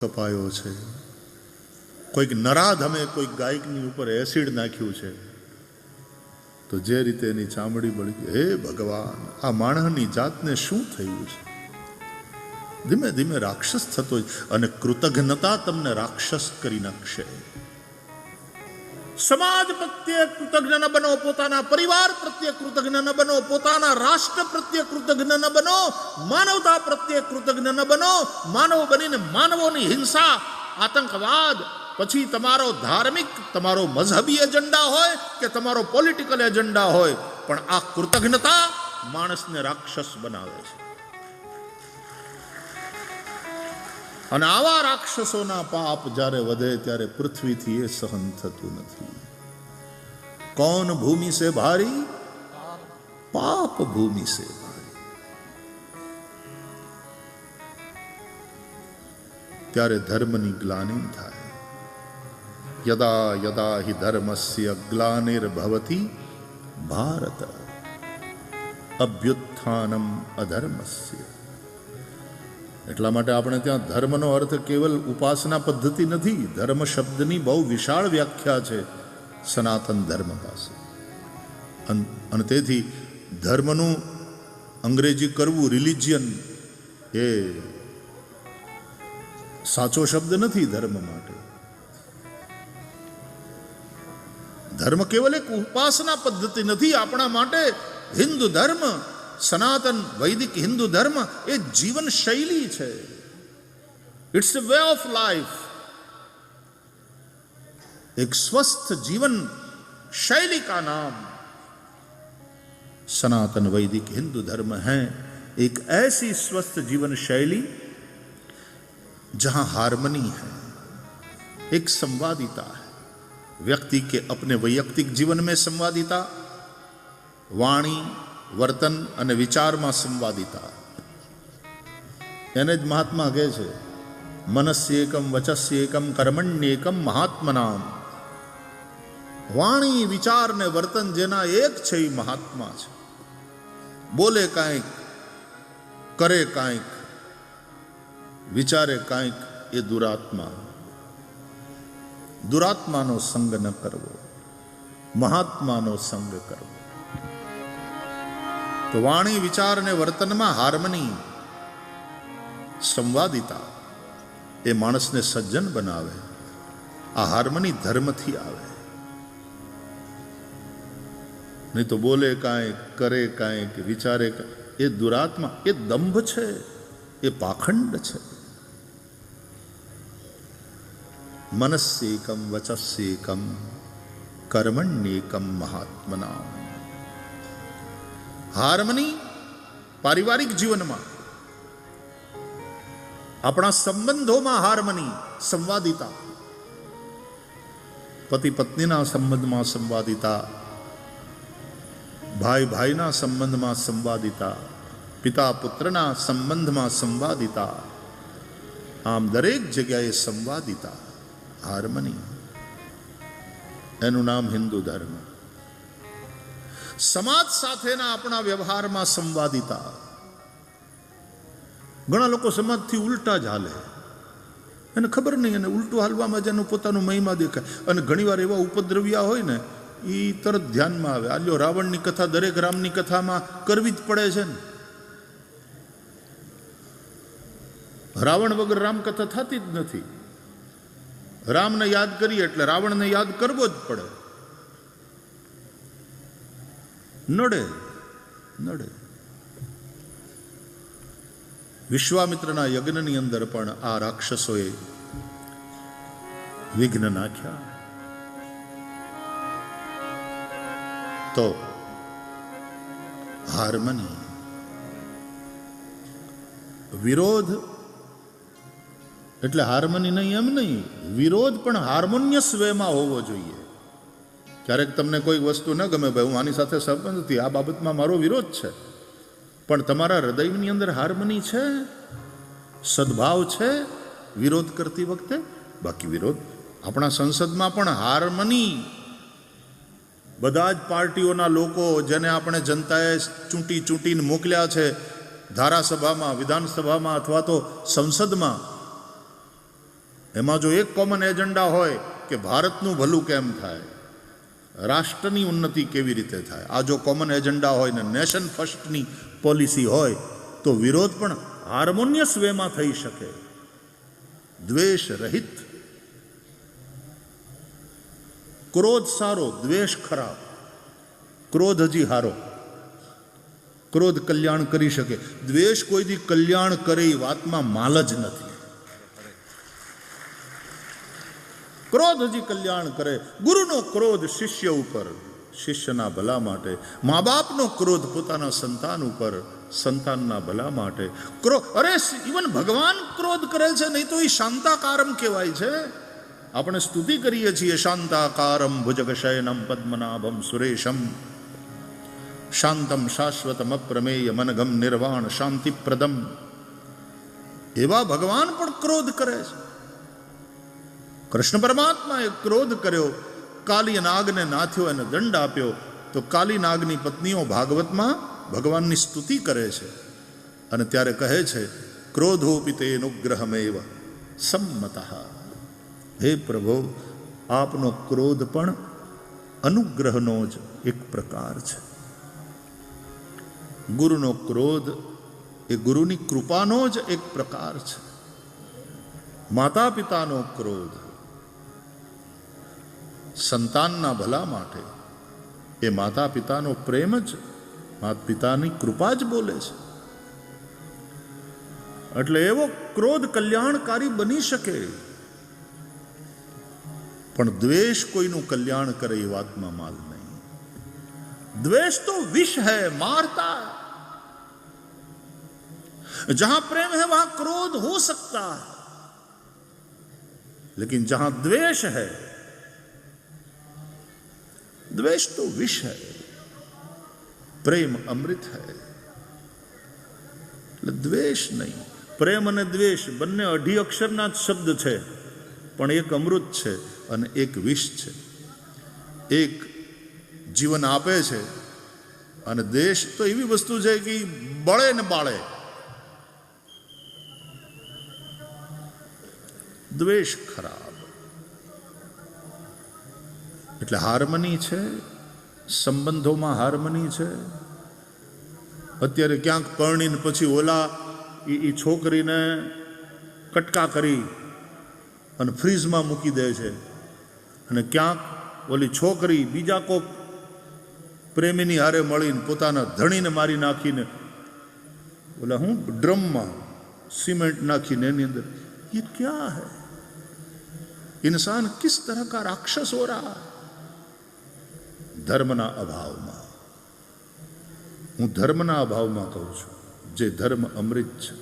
કપાયો છે, કોઈક નરાધમે કોઈક ગાયકની ઉપર એસિડ નાખ્યું છે તો જે રીતે એની ચામડી બળી ગઈ. હે ભગવાન, આ માણસની જાતને શું થયું છે? ધીમે ધીમે રાક્ષસ થતો અને કૃતજ્ઞતા તમને રાક્ષસ કરી નાખશે. સમાજ પ્રત્યે કૃતજ્ઞ ન બનો, પોતાના પરિવાર પ્રત્યે કૃતજ્ઞ ન બનો, પોતાના રાષ્ટ્ર પ્રત્યે કૃતજ્ઞ ન બનો, માનવતા પ્રત્યે કૃતજ્ઞ ન બનો. માનવ બનીને માનવોની હિંસા, આતંકવાદ, પછી તમારો ધાર્મિક, તમારો મઝહબી એજન્ડા હોય કે તમારો પોલિટિકલ એજન્ડા હોય, પણ આ કૃતજ્ઞતા માણસને રાક્ષસ બનાવે છે. અને આવા રાક્ષસોના પાપ જ્યારે વધે ત્યારે પૃથ્વીથી એ સહન થતું નથી. કૌન ભૂમિ સે ભારી? પાપ ભૂમિ સે ભારી. ત્યારે ધર્મની ગ્લાનિ થાય. યદા યદા હિ ધર્મસ્ય ગ્લાનિર્ભવતિ ભારત અભ્યુત્થાનમ અધર્મસ્ય. એટલા માટે આપણે ત્યાં ધર્મનો અર્થ કેવલ ઉપાસના પદ્ધતિ નથી. ધર્મ શબ્દની બહુ વિશાળ વ્યાખ્યા છે સનાતન ધર્મ પાસે. અને તેથી ધર્મનું અંગ્રેજી કરવું, રિલિજિયન, એ સાચો શબ્દ નથી ધર્મ માટે. ધર્મ કેવલ એક ઉપાસના પદ્ધતિ નથી. આપણા માટે હિન્દુ ધર્મ, સનાતન વૈદિક હિન્દુ ધર્મ એ જીવન શૈલી છે. It's a way of life. एक स्वस्थ जीवन शैली का नाम सनातन वैदिक हिंदू धर्म है. एक ऐसी स्वस्थ जीवन शैली जहां हार्मनी है, एक संवादिता है. व्यक्ति के अपने वैयक्तिक जीवन में संवादिता, वाणी, वर्तन અને વિચારમાં સંવાદિતા. એને જ મહાત્મા કહે છે મનસ્યેકમ વચસ્યેકમ કર્મણ્યેકમ મહાત્મનામ. વાણી, વિચાર ને વર્તન જેના એક છે એ મહાત્મા છે. બોલે કાંઈક, કરે કાંઈક, વિચારે કાંઈક, એ દુરાત્મા. દુરાત્માનો સંગ ન કરવો, મહાત્માનો સંગ કરવો. તો વાણી, વિચાર અને વર્તનમાં હાર્મની, સંવાદિતા એ માણસને સજ્જન બનાવે. આ હાર્મની ધર્મથી આવે. નહીં તો બોલે કાંઈક, કરે કાંઈક, વિચારે કાંઈક, એ દુરાત્મા, એ દંભ છે, એ પાખંડ છે. મનસ્યેકમ વચસ્યેકમ કર્મણ્યેકમ મહાત્મના. હાર્મની પારિવારિક જીવનમાં, આપણા સંબંધોમાં હાર્મની, સંવાદિતા. પતિ પત્નીના સંબંધમાં સંવાદિતા, ભાઈ ભાઈના સંબંધમાં સંવાદિતા, પિતા પુત્રના સંબંધમાં સંવાદિતા. આમ દરેક જગ્યાએ સંવાદિતા, હાર્મની. એનું નામ હિન્દુ ધર્મ. સમાજ સાથેના આપણા વ્યવહારમાં સંવાદિતા. ઘણા લોકો સમાજથી ઉલટા જ હાલે, એને ખબર નહીં, એને ઉલટું હાલવામાં જ એનું પોતાનું મહિમા દેખાય. અને ઘણીવાર એવા ઉપદ્રવ્યા હોય ને, એ તરત ધ્યાનમાં આવે. આલ્યો રાવણની કથા દરેક રામની કથામાં કરવી જ પડે છે ને. રાવણ વગર રામકથા થતી જ નથી. રામને યાદ કરીએ એટલે રાવણને યાદ કરવો જ પડે. નડે નડે. વિશ્વામિત્રના યજ્ઞની અંદર પણ આ રાક્ષસોએ વિઘ્ન નાખ્યા. તો હાર્મની, વિરોધ એટલે હાર્મની નહીં એમ નહીં, વિરોધ પણ હાર્મોનિયસ વેમાં હોવો જોઈએ. ક્યારેક તમને કોઈ વસ્તુ ન ગમે, ભાઈ હું આની સાથે સહમત નથી, આ બાબતમાં મારો વિરોધ છે, પણ તમારા હૃદયની અંદર હાર્મની છે, સદભાવ છે વિરોધ કરતી વખતે. બાકી વિરોધ, આપણા સંસદમાં પણ હાર્મની, બધા જ પાર્ટીઓના લોકો જેને આપણે જનતાએ ચૂંટીને મોકલ્યા છે, ધારાસભામાં, વિધાનસભામાં અથવા તો સંસદમાં, એમાં જો એક કોમન એજન્ડા હોય કે ભારતનું ભલું કેમ થાય, રાષ્ટ્રની ઉન્નતિ કેવી રીતે થાય, આ જો કોમન એજન્ડા હોય ને નેશન ફર્સ્ટની પોલિસી હોય તો વિરોધ પણ હાર્મોનિયસ વેમાં થઈ શકે, દ્વેષ રહિત. ક્રોધ સારો, દ્વેષ ખરાબ. ક્રોધ હજી હારો. ક્રોધ કલ્યાણ કરી શકે, દ્વેષ કોઈ દી કલ્યાણ કરે એ વાતમાં માલ જ નથી. ક્રોધ હજી કલ્યાણ કરે. ગુરુનો ક્રોધ શિષ્ય ઉપર, શિષ્યના ભલા માટે. મા બાપનો ક્રોધ પોતાના સંતાન ઉપર, સંતાનના ભલા માટે. અરે ઇવન ભગવાન ક્રોધ કરે છે, નહીં તો એ શાંતાકારમ કહેવાય છે. આપણે સ્તુતિ કરીએ છીએ, શાંતાકારમ ભુજગશયનમ પદ્મનાભમ સુરેશમ શાંતમ શાશ્વતમ અપ્રમેય મનગમ નિર્વાણ શાંતિપ્રદમ. એવા ભગવાન પણ ક્રોધ કરે છે. કૃષ્ણ પરમાત્માએ ક્રોધ કર્યો, કાલી નાગને નાથ્યો, એને દંડ આપ્યો. તો કાલી નાગની પત્નીઓ ભાગવતમાં ભગવાનની સ્તુતિ કરે છે અને ત્યારે કહે છે, ક્રોધોપિ તેનુગ્રહમેવ સંમતઃ. હે પ્રભુ, આપનો ક્રોધ પણ અનુગ્રહનો જ એક પ્રકાર છે. ગુરુનો ક્રોધ એ ગુરુની કૃપાનો જ એક પ્રકાર છે. માતા પિતાનો ક્રોધ સંતાનના ભલા માટે, એ માતા પિતાનો પ્રેમ જ, માતા પિતાની કૃપા જ બોલે છે. એટલે એવો ક્રોધ કલ્યાણકારી બની શકે, પણ દ્વેષ કોઈનું કલ્યાણ કરે એ વાતમાં માલ નહીં. द्वेष तो विष है, मारता है. जहां प्रेम है वहां क्रोध हो सकता है, लेकिन जहां द्वेष है, द्वेष तो विष है, प्रेम अमृत है. એટલે દ્વેષ નહીં. પ્રેમ અને દ્વેષ બંને અઢી અક્ષરના જ શબ્દ છે, પણ એક અમૃત છે અને એક વિષ છે. એક જીવન આપે છે અને દેશ તો એવી વસ્તુ છે કે બળે ને બાળે. દ્વેષ ખરાબ. એટલે હાર્મની છે, સંબંધોમાં હાર્મની છે. અત્યારે ક્યાંક પરણીને પછી ઓલા એ છોકરીને કટકા કરી અને ફ્રીજમાં મૂકી દે છે, અને ક્યાંક ઓલી છોકરી બીજા કોક પ્રેમીની હારે મળીને પોતાના ધણીને મારી નાખીને ઓલા હું ડ્રમમાં સિમેન્ટ નાખીને એની અંદર. ये क्या है? इंसान किस तरह का राक्षस हो रहा है? ધર્મના અભાવમાં. હું ધર્મના અભાવમાં કહું છું. જે ધર્મ અમૃત છે,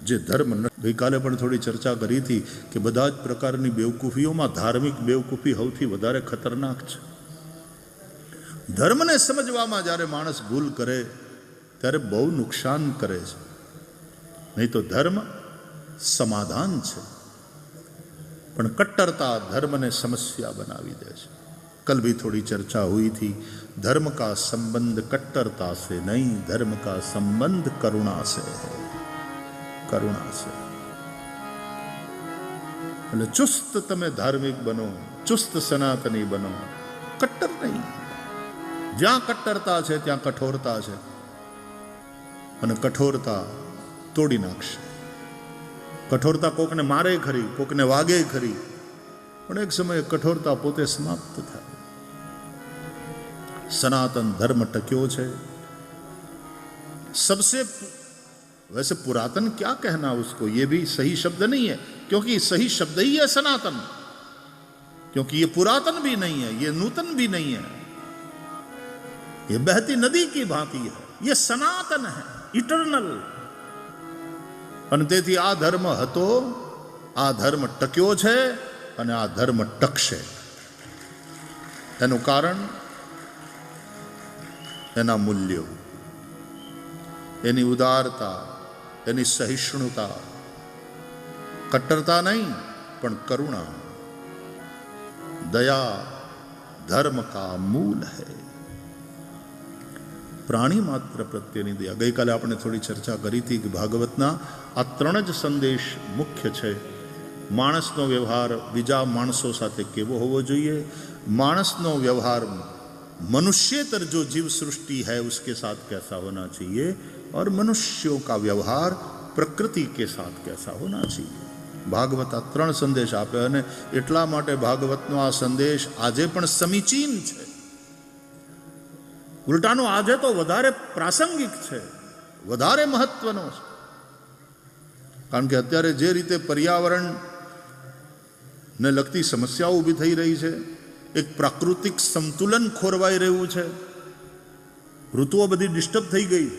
જે ધર્મ. ગઈકાલે પણ થોડી ચર્ચા કરી હતી કે બધા જ પ્રકારની બેવકૂફીઓમાં ધાર્મિક બેવકૂફી સૌથી વધારે ખતરનાક છે. ધર્મને સમજવામાં જ્યારે માણસ ભૂલ કરે ત્યારે બહુ નુકસાન કરે છે. નહીં તો ધર્મ સમાધાન છે, પણ कट्टरता धर्म ने समस्या बनावी दे છે. कल भी थोड़ी चर्चा हुई थी, धर्म का संबंध कट्टरता से नहीं, धर्म का संबंध करुणा से है. करुणा से. એટલે ચુસ્ત તમે ધાર્મિક બનો, ચુસ્ત સનાતની બનો, કટ્ટર નહીં. જ્યાં કટ્ટરતા છે ત્યાં કઠોરતા છે, અને કઠોરતા તોડી નાખશે. કઠોરતા કોકને મારે ખરી, કોકને વાગે ખરી, પણ એક સમયે કઠોરતા પોતે સમાપ્ત થાય. सनातन धर्म टक्यो છે. सबसे वैसे पुरातन क्या कहना उसको, ये भी सही शब्द नहीं है, क्योंकि सही शब्द ही है सनातन. क्योंकि ये पुरातन भी नहीं है, ये नूतन भी नहीं है, ये बहती नदी की भांति है. ये सनातन है, इटर्नल. અને તેથી આ ધર્મ હતો, આ ધર્મ ટક્યો છે અને આ ધર્મ ટકશે. એનું કારણ એના મૂલ્યો, એની ઉદારતા, એની સહિષ્ણુતા. કટ્ટરતા નહીં પણ કરુણા, દયા ધર્મ કા મૂલ હૈ. પ્રાણી માત્ર પ્રત્યેની દયા. ગઈકાલે આપણે થોડી ચર્ચા કરી હતી કે ભાગવતના આ ત્રણ જ સંદેશ મુખ્ય છે. માણસનો વ્યવહાર બીજા માણસો સાથે કેવો હોવો જોઈએ, માણસનો વ્યવહાર मनुष्येतर जो जीव सृष्टि है उसके साथ कैसा होना चाहिए और मनुष्यों का व्यवहार प्रकृति के साथ कैसा होना चाहिए. ભાગવત આ 3 સંદેશ આપે અને એટલા માટે ભાગવતનો આ સંદેશ આજે પણ સમીચીન છે. ઉલટાનો આજે તો વધારે પ્રાસંગિક છે, વધારે મહત્વનો છે. કારણ કે અત્યારે જે રીતે પર્યાવરણને લગતી સમસ્યાઓ ઊભી થઈ રહી છે, એક પ્રાકૃતિક સંતુલન ખોરવાઈ રહ્યું છે, ઋતુઓ બધી ડિસ્ટર્બ થઈ ગઈ.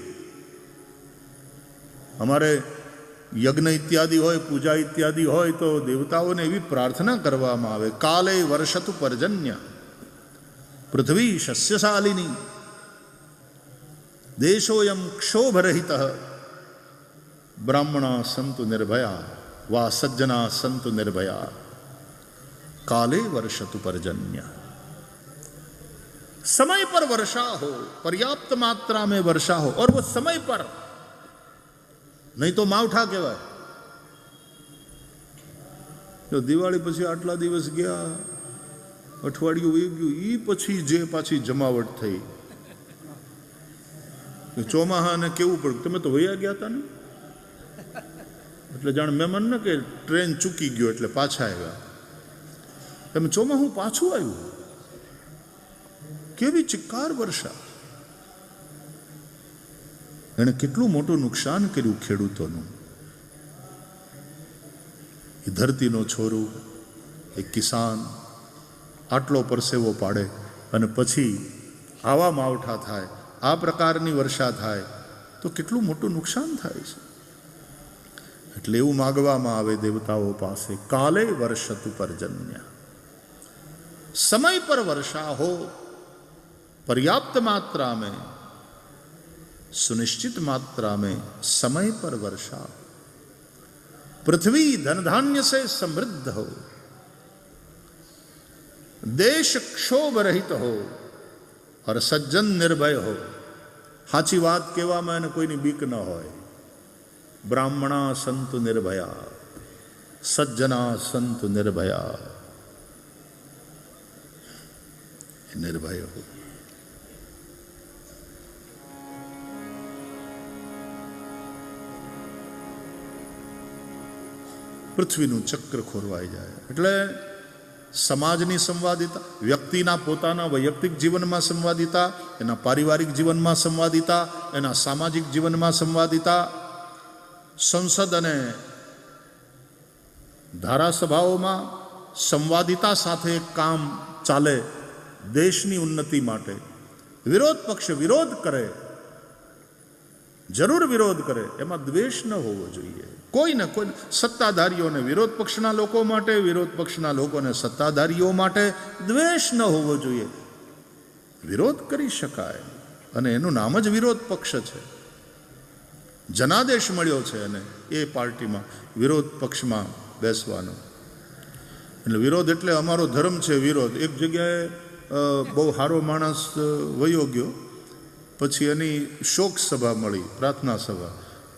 અમારે યજ્ઞ ઇત્યાદિ હોય, પૂજા ઇત્યાદિ હોય તો દેવતાઓને એવી પ્રાર્થના કરવામાં આવે, કાલે વર્ષતુ પર્જન્ય પૃથ્વી શસ્યશાલિની દેશોયમ ક્ષોભરહિત બ્રાહ્મણા સંતુ નિર્ભયા વા સજ્જના સંતુ નિર્ભયા काले वर्षतु पर्जन्य. समय पर वर्षा हो, पर्याप्त मात्रा में वर्षा हो और वो समय पर, नहीं तो मावठा कहेवाय. જો દિવાળી પછી આટલા દિવસ ગયા, અઠવાડિયું વહી ગયું, એ પછી જે પાછી જમાવટ થઈ, ચોમાહાને કેવું પડ્યું, તમે તો વયા ગયા હતા ને, એટલે જાણ મહેમાન ને કે ટ્રેન ચૂકી ગયો એટલે પાછા આવ્યા. તમે ચોમાહું પાછું આવ્યું, કેવી ચિક્કાર વર્ષા. એને કેટલું મોટું નુકસાન કર્યું ખેડૂતોનું. એ ધરતીનો છોરો, એ કિસાન આટલો પરસેવો પાડે અને પછી આવા માવઠા થાય, આ પ્રકારની વર્ષા થાય તો કેટલું મોટું નુકસાન થાય છે. એટલે એવું માગવામાં આવે દેવતાઓ પાસે, કાલે વર્ષતુ પર્જન્ય, समय पर वर्षा हो, पर्याप्त मात्रा में, सुनिश्चित मात्रा में समय पर वर्षा, पृथ्वी धन धान्य से समृद्ध हो, देश क्षोभ रहित हो और सज्जन निर्भय हो. સાચી વાત કહેવામાં એને કોઈની બીક ન હોય. બ્રાહ્મણા સંતુ નિર્ભયા, સજ્જના સંતુ નિર્ભયા, નિર્ભય હો. પૃથ્વીનું ચક્ર ખોરવાઈ જાય એટલે સમાજની સંવાદિતા, વ્યક્તિના પોતાના વૈયક્તિક જીવનમાં સંવાદિતા, એના પારિવારિક જીવનમાં સંવાદિતા, એના સામાજિક જીવનમાં સંવાદિતા, સંસદ અને ધારાસભાઓમાં સંવાદિતા સાથે કામ ચાલે. દેશની ઉન્નતિ માટે વિરોધ પક્ષ વિરોધ કરે, જરૂર વિરોધ કરે, એમાં દ્વેષ ન હોવો જોઈએ. કોઈને કોઈ સત્તાધારીઓને વિરોધ પક્ષના લોકો માટે, વિરોધ પક્ષના લોકોને સત્તાધારીઓ માટે દ્વેષ ન હોવો જોઈએ. વિરોધ કરી શકાય અને એનું નામ જ વિરોધ પક્ષ છે. જનાદેશ મળ્યો છે અને એ પાર્ટીમાં વિરોધ પક્ષમાં બેસવાનો. એટલે વિરોધ એટલે અમારો ધર્મ છે વિરોધ. એક જગ્યાએ બહુ સારો માણસ વયો ગયો, પછી એની શોક સભા મળી, પ્રાર્થના સભા,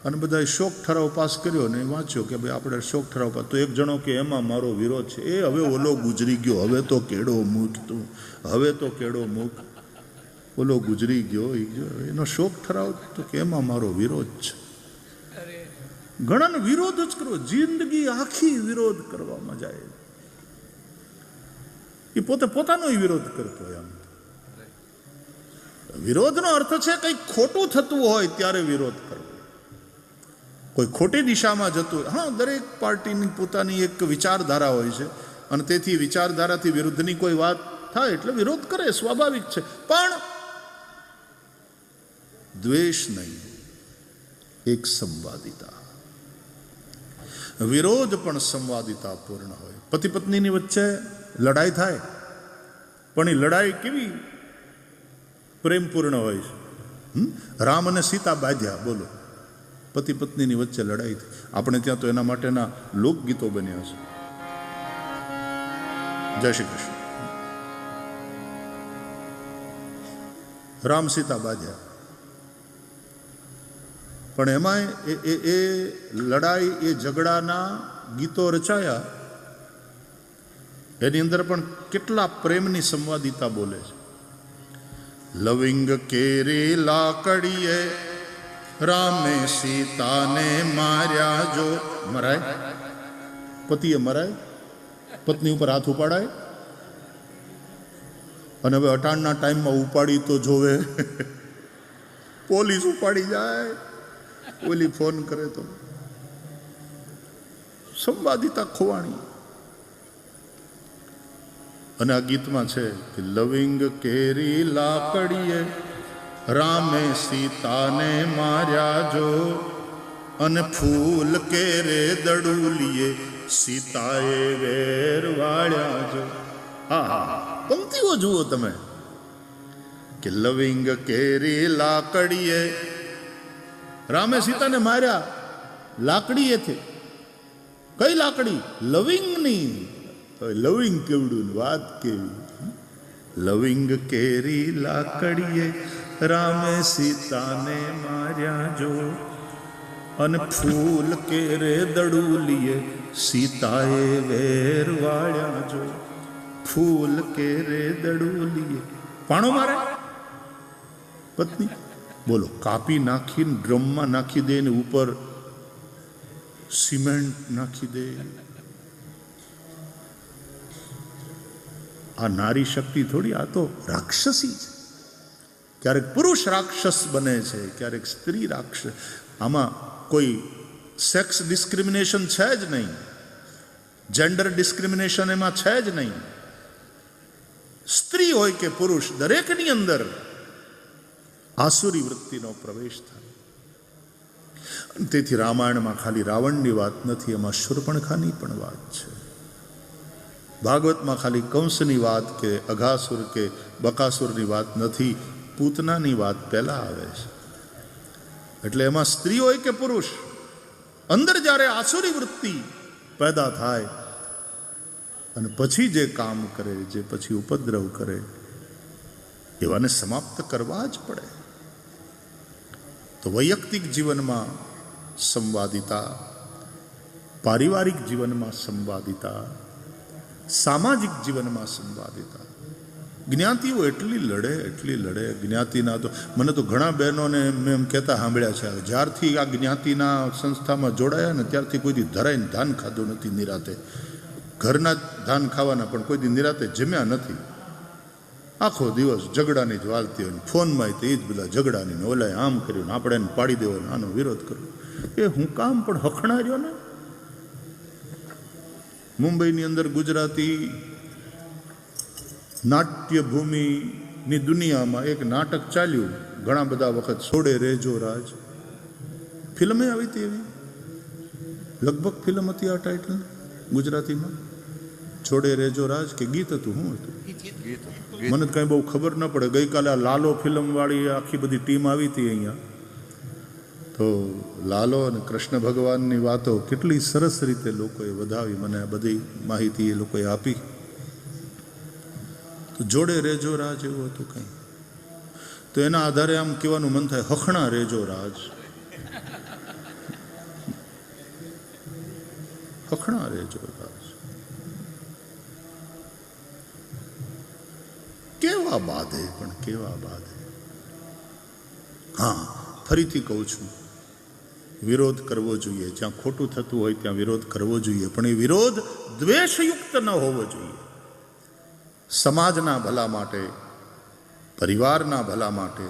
અને બધાએ શોક ઠરાવ પાસ કર્યો ને વાંચ્યો કે ભાઈ આપણે શોક ઠરાવ પાસ. તો એક જણો કે એમાં મારો વિરોધ છે. એ હવે ઓલો ગુજરી ગયો, હવે તો કેડો મૂક તું, હવે તો કેડો મૂક, ઓલો ગુજરી ગયો, એનો શોક ઠરાવ તો કે એમાં મારો વિરોધ છે. ઘણાને વિરોધ જ કરવો, જિંદગી આખી વિરોધ કરવામાં જાય. એ પોતે પોતાનો વિરોધ કરતો હોય. આમ વિરોધનો અર્થ છે કંઈક ખોટું થતું હોય ત્યારે વિરોધ કરવો, કોઈ ખોટી દિશામાં જતું. હા, દરેક પાર્ટીની પોતાની એક વિચારધારા હોય છે અને તેથી વિચારધારાથી વિરુદ્ધની કોઈ વાત થાય એટલે વિરોધ કરે, સ્વાભાવિક છે. પણ દ્વેષ નહીં, એક સંવાદિતા. વિરોધ પણ સંવાદિતા પૂર્ણ હોય. પતિ પત્નીની વચ્ચે લડાઈ થાય પણ એ લડાઈ કેવી પ્રેમપૂર્ણ હોય છે. રામ અને સીતા બાંધ્યા, બોલો, પતિ પત્નીની વચ્ચે લડાઈ થઈ. આપણે ત્યાં તો એના માટેના લોકગીતો બન્યા છે. જય શ્રી કૃષ્ણ. રામ સીતા બાંધ્યા, પણ એમાંય એ લડાઈ, એ ઝઘડાના ગીતો રચાયા એની અંદર પણ કેટલા પ્રેમની સંવાદિતા બોલે છે. લવિંગ કેરી લાકડીએ રામે સીતાને માર્યા જો. મરાય? પતિએ મરાય? પત્ની ઉપર હાથ ઉપાડાય? અને હવે અટાણના ટાઈમમાં ઉપાડી તો જોવે, પોલીસ ઉપાડી જાય, ઓલી ફોન કરે તો. સંવાદિતા ખોવાણી. અને આ ગીતમાં છે કે લવિંગ કેરી લાકડીએ રામે સીતાને માર્યા જો, અને ફૂલ કેરે દડુલીએ સીતાએ વેર વાળ્યા જો. હા, પંક્તિઓ જુઓ તમે કે લવિંગ કેરી લાકડીએ રામે સીતાને માર્યા લાકડીએથી. કઈ લાકડી? લવિંગની. લવિંગ કેવડું, વાત કેવી. લવિંગ કેરી લાકડીએ રામે સીતાને માર્યા જો, અને ફૂલ કેરે દડુલીએ સીતાએ વેર વાળ્યા જો. ફૂલ કેરે દડુલીએ પાણો મારે પત્ની. બોલો, કાપી નાખીને ડ્રમમાં નાખી દે ને ઉપર સિમેન્ટ નાખી દે. આ નારી શક્તિ થોડી, આ તો રાક્ષસી છે. ક્યારેક પુરુષ રાક્ષસ બને છે, ક્યારેક સ્ત્રી રાક્ષસ. આમાં કોઈ સેક્સ ડિસ્ક્રિમિનેશન છે જ નહીં, જેન્ડર ડિસ્ક્રિમિનેશન એમાં છે જ નહીં. સ્ત્રી હોય કે પુરુષ, દરેકની અંદર આસુરી વૃત્તિનો પ્રવેશ થાય. તેથી રામાયણમાં ખાલી રાવણની વાત નથી, એમાં શૂર્પણખાની પણ વાત છે. ભાગવતમાં ખાલી કંસની વાત કે અઘાસુર કે બકાસુરની વાત નથી, પૂતનાની વાત પહેલા આવે છે. એટલે એમાં સ્ત્રી હોય કે પુરુષ, અંદર જ્યારે આસુરી વૃત્તિ પેદા થાય અને પછી જે કામ કરે, જે પછી ઉપદ્રવ કરે, એવાને સમાપ્ત કરવા જ પડે. તો વૈયક્તિક જીવનમાં સંવાદિતા, પારિવારિક જીવનમાં સંવાદિતા, સામાજિક જીવનમાં સંવાદિતા. જ્ઞાતિઓ એટલી લડે. જ્ઞાતિના તો મને તો ઘણા બહેનોને મેં એમ કહેતા સાંભળ્યા છે, જ્યારથી આ જ્ઞાતિના સંસ્થામાં જોડાયા ને ત્યારથી કોઈ દી ધરાઈને ધાન ખાધું નથી નિરાતે. ઘરના જ ધાન ખાવાના, પણ કોઈ દી નિરાતે જમ્યા નથી. આખો દિવસ ઝઘડાની જ વાલતી હોય, ફોનમાં તે જ બધા ઝઘડાની, ઓલાએ આમ કર્યું, આપણે એને પાડી દેવો, આનો વિરોધ કર્યો. એ હું કામ પણ હખણા રહ્યો ને. મુંબઈની અંદર ગુજરાતી નાટ્યભૂમિની દુનિયામાં એક નાટક ચાલ્યું ઘણા બધા વખત, છોડે રેજો રાજ. ફિલ્મે આવી હતી એવી, લગભગ ફિલ્મ હતી આ ટાઇટલ ગુજરાતીમાં, છોડે રેજો રાજ. કે ગીત હતું? શું હતું? મને તો કાંઈ બહુ ખબર ન પડે. ગઈકાલે આ લાલો ફિલ્મવાળી આખી બધી ટીમ આવી હતી અહીંયા, તો લાલો અને કૃષ્ણ ભગવાનની વાતો કેટલી સરસ રીતે લોકોએ વધાવી. મને બધી માહિતી એ લોકોએ આપી. તો જોડે રેજો રાજ એવું હતું કંઈ. તો એના આધારે આમ કહેવાનું મન થાય, હખણા રેજો રાજ, હખણા રેજો રાજ. કેવા બાંધે, પણ કેવા બાંધે. હા, ફરીથી કહું છું, વિરોધ કરવો જોઈએ. જ્યાં ખોટું થતું હોય ત્યાં વિરોધ કરવો જોઈએ, પણ એ વિરોધ દ્વેષયુક્ત ન હોવો જોઈએ. સમાજના ભલા માટે, પરિવારના ભલા માટે,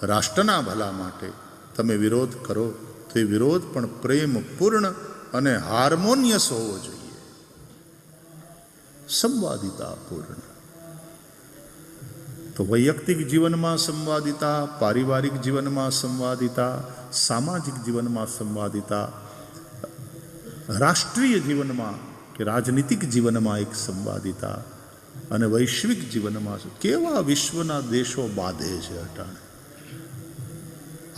રાષ્ટ્રના ભલા માટે તમે વિરોધ કરો તો એ વિરોધ પણ પ્રેમપૂર્ણ અને હાર્મોનિયસ હોવો જોઈએ, સંવાદિતાપૂર્ણ. તો વૈયક્તિક જીવનમાં સંવાદિતા, પારિવારિક જીવનમાં સંવાદિતા, સામાજિક જીવનમાં સંવાદિતા, રાષ્ટ્રીય જીવનમાં કે રાજનીતિક જીવનમાં એક સંવાદિતા, અને વૈશ્વિક જીવનમાં કેવા વિશ્વના દેશો બાંધે છે અટાણે.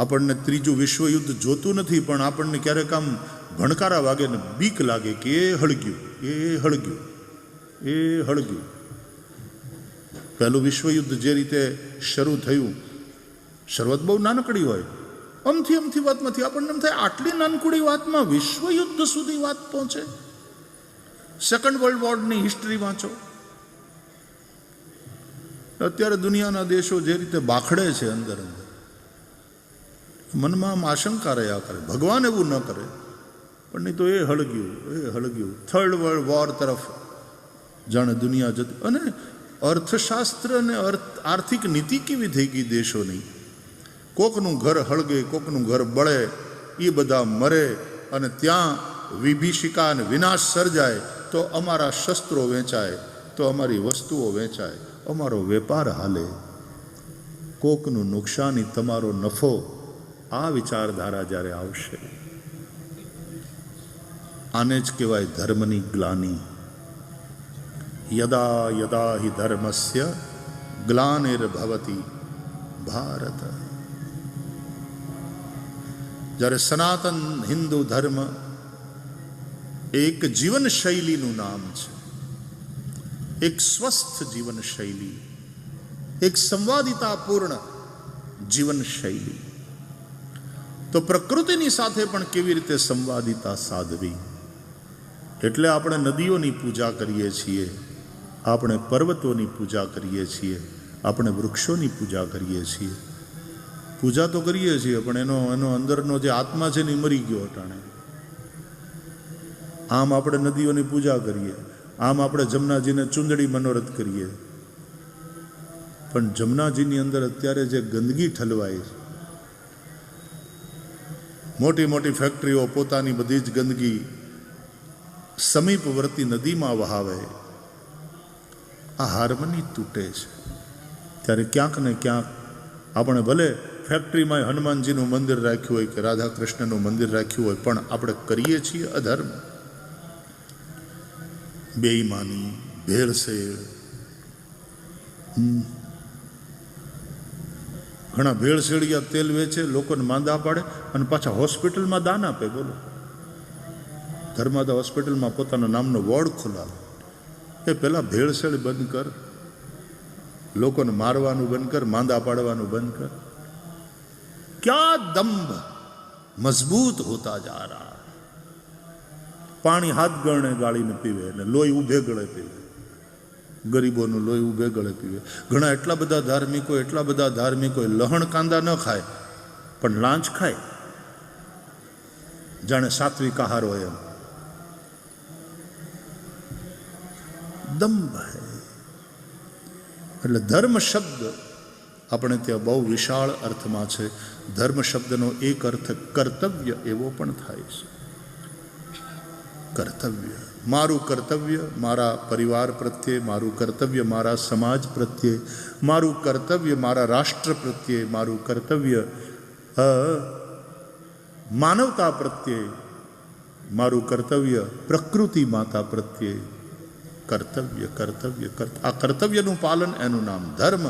આપણને ત્રીજું વિશ્વયુદ્ધ જોતું નથી, પણ આપણને ક્યારેક આમ ભણકારા વાગે ને બીક લાગે કે એ હળગ્યું, એ હળગ્યું, એ હળગ્યું. પહેલું વિશ્વયુદ્ધ જે રીતે શરૂ થયું, શરૂઆત બહુ નાનકડી હોય, અમથી વાતમાંથી આપણને એમ થાય આટલી નાનકડી વાતમાં વિશ્વયુદ્ધ સુધી વાત પહોંચે. સેકન્ડ વર્લ્ડ વોરની હિસ્ટ્રી વાંચો, અત્યારે દુનિયાના દેશો જે રીતે બાખડે છે અંદર અંદર, મનમાં આમ આશંકા રહ્યા કરે, ભગવાન એવું ન કરે, પણ નહીં તો એ હળગ્યું થર્ડ વર્લ્ડ વોર તરફ જાણે દુનિયા જતી. અને અર્થશાસ્ત્ર અને આર્થિક નીતિ કેવી થઈ ગઈ દેશોની, કોકનું ઘર હળગે, કોકનું ઘર બળે, એ બધા મરે, અને ત્યાં વિભીષિકા અને વિનાશ સર્જાય તો અમારા શસ્ત્રો વેચાય, તો અમારી વસ્તુઓ વેચાય, અમારો વેપાર હાલે, કોકનું નુકસાની તમારો નફો. આ વિચારધારા જ્યારે આવશે, આને જ કહેવાય ધર્મની ગ્લાની. યદા યદા હિ ધર્મસ્ય ગ્લાનિર્ભવતિ ભારત. જ્યારે સનાતન હિન્દુ ધર્મ એક જીવન શૈલીનું નામ છે, એક સ્વસ્થ જીવન શૈલી, એક સંવાદિતાપૂર્ણ જીવન શૈલી, તો પ્રકૃતિની સાથે પણ કેવી રીતે સંવાદિતા સાધવી. એટલે આપણે નદીઓની પૂજા કરીએ છીએ, આપણે પર્વતોની પૂજા કરીએ છીએ, આપણે વૃક્ષોની પૂજા કરીએ છીએ. પૂજા તો કરીએ છીએ, પણ એનો અંદરનો જે આત્મા છે ને એ મરી ગયો અટાણે. આમ આપણે નદીઓની પૂજા કરીએ, આમ આપણે જમનાજીને ચૂંદડી મનોરથ કરીએ, પણ જમનાજીની અંદર અત્યારે જે ગંદકી ઠલવાય છે, મોટી મોટી ફેક્ટરીઓ પોતાની બધી જ ગંદકી સમીપવર્તી નદીમાં વહાવે, આ હાર્મની તૂટે છે. ત્યારે ક્યાંક ને ક્યાંક આપણે ભલે ફેક્ટરીમાં હનુમાનજીનું મંદિર રાખ્યું હોય કે રાધા કૃષ્ણનું મંદિર રાખ્યું હોય, પણ આપણે કરીએ છીએ અધર્મ, બેઈમાની, ભેળસેળ. ઘણા ભેળસેળિયા તેલ વેચે, લોકોને માંદા પાડે અને પાછા હોસ્પિટલમાં દાન આપે. બોલો, ધર્માદા હોસ્પિટલમાં પોતાના નામનો વોર્ડ ખોલાવે. એ પહેલાં ભેળસેળ બંધ કર, લોકોને મારવાનું બંધ કર, માંદા પાડવાનું બંધ કર. ક્યાં દંભ મજબૂત હોતા જા રહા. પાણી હાથ ગણે ગાળીને પીવે ને લોહી ઉભે ગળે પીવે, ગરીબોનું લોહી ઉભે ગળે પીવે. ઘણા એટલા બધા ધાર્મિકો લહણ કાંદા ન ખાય, પણ લાંચ ખાય, જાણે સાત્વિક આહાર હોય એમ. દંભ હૈ. એટલે ધર્મ શબ્દ આપણે ત્યાં બહુ વિશાળ અર્થમાં છે. ધર્મ શબ્દનો એક અર્થ કર્તવ્ય એવો પણ થાય છે. કર્તવ્ય, મારું કર્તવ્ય મારા પરિવાર પ્રત્યે, મારું કર્તવ્ય મારા સમાજ પ્રત્યે, મારું કર્તવ્ય મારા રાષ્ટ્ર પ્રત્યે, મારું કર્તવ્ય માનવતા પ્રત્યે, મારું કર્તવ્ય પ્રકૃતિ માતા પ્રત્યે. કર્તવ્ય કર્તવ્ય આ કર્તવ્યનું પાલન, એનું નામ ધર્મ.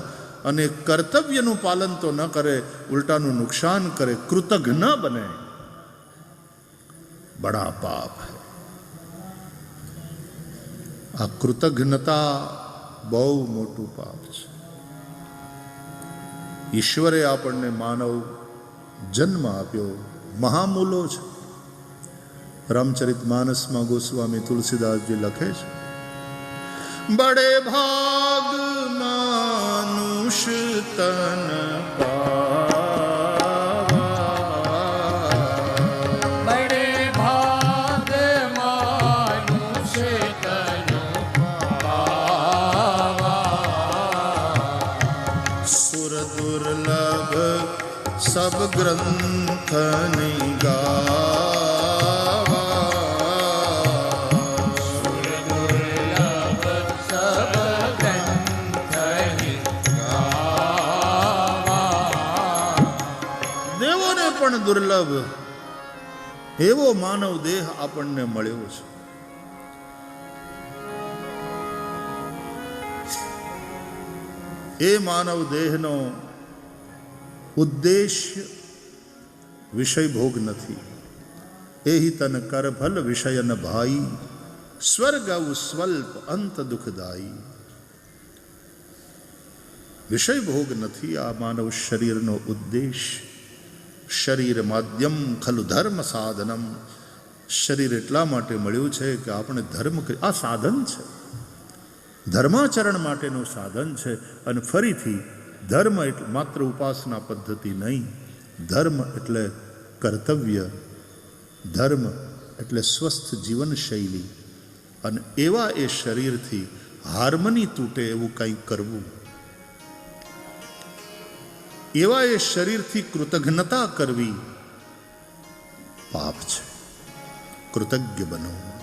અને કર્તવ્યનું પાલન તો ન કરે, ઉલટાનું નુકસાન કરે, કૃતજ્ઞ ન બને, બડા પાપ હૈ. આ કૃતજ્ઞતા બહુ મોટું પાપ છે. ઈશ્વરે આપણને માનવ જન્મ આપ્યો, મહામૂલો છે. રામચરિત માનસમાં ગોસ્વામી તુલસીદાસજી લખે છે, બડે ભાગ માનુષ તન सब ग्रंथ निगावा, सब ग्रंथ निगावा. દેવોને પણ દુર્લભ એવો માનવ દેહ આપણને મળ્યો છે. એ માનવ દેહનો ઉદ્દેશ્ય વિષય ભોગ નથી. એહી તન કર ભલ વિષયન ભાઈ, સ્વર્ગ સ્વલ્પ અંત દુઃખદાયી. વિષય ભોગ નથી આ માનવ શરીરનો ઉદ્દેશ્ય. શરીર માધ્યમ ખલુ ધર્મ સાધનમ. શરીર એટલા માટે મળ્યું છે કે આપણે ધર્મ, આ સાધન છે. ધર્માચરણ માટેનું સાધન છે. અને ફરીથી ધર્મ એટલે માત્ર ઉપાસના પદ્ધતિ નહીં, ધર્મ એટલે કર્તવ્ય, ધર્મ એટલે સ્વસ્થ જીવનશૈલી. અને એવા એ શરીરથી હાર્મની તૂટે એવું કંઈક કરવું, એવા એ શરીરથી કૃતજ્ઞતા કરવી પાપ છે. કૃતજ્ઞ બનો.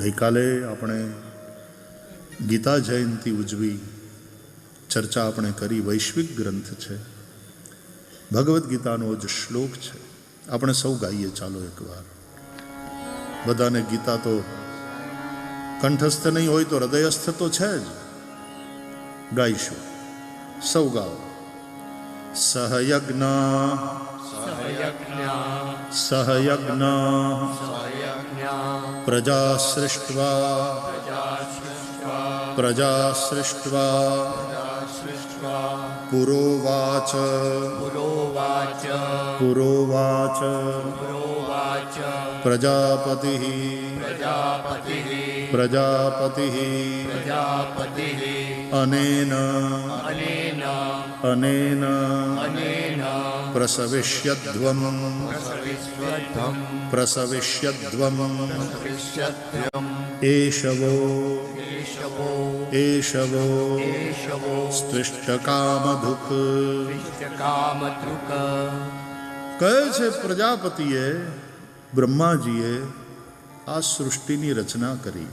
ગઈકાલે આપણે ગીતા જયંતિ ઉજવી, ચર્ચા આપણે કરી. વૈશ્વિક ગ્રંથ છે, ભગવદ્ ગીતાનો જ શ્લોક છે. આપણે સૌ ગાઈએ, ચાલો એકવાર. બધાને ગીતા તો કંઠસ્થ નહીં હોય તો હૃદયસ્થ તો છે જ. ગાઈશું, સૌ ગાઓ. સહયજ્ઞ પ્રજા સૃષ્ટ્વા પુરોવાચ પ્રજાપતિ અનેન પ્રસવિષ્યદ્વમ એષવો સ્ત્વિષ્ટકામધુક. કહે છે પ્રજાપતિએ, બ્રહ્માજીએ આ સૃષ્ટિની રચના કરી.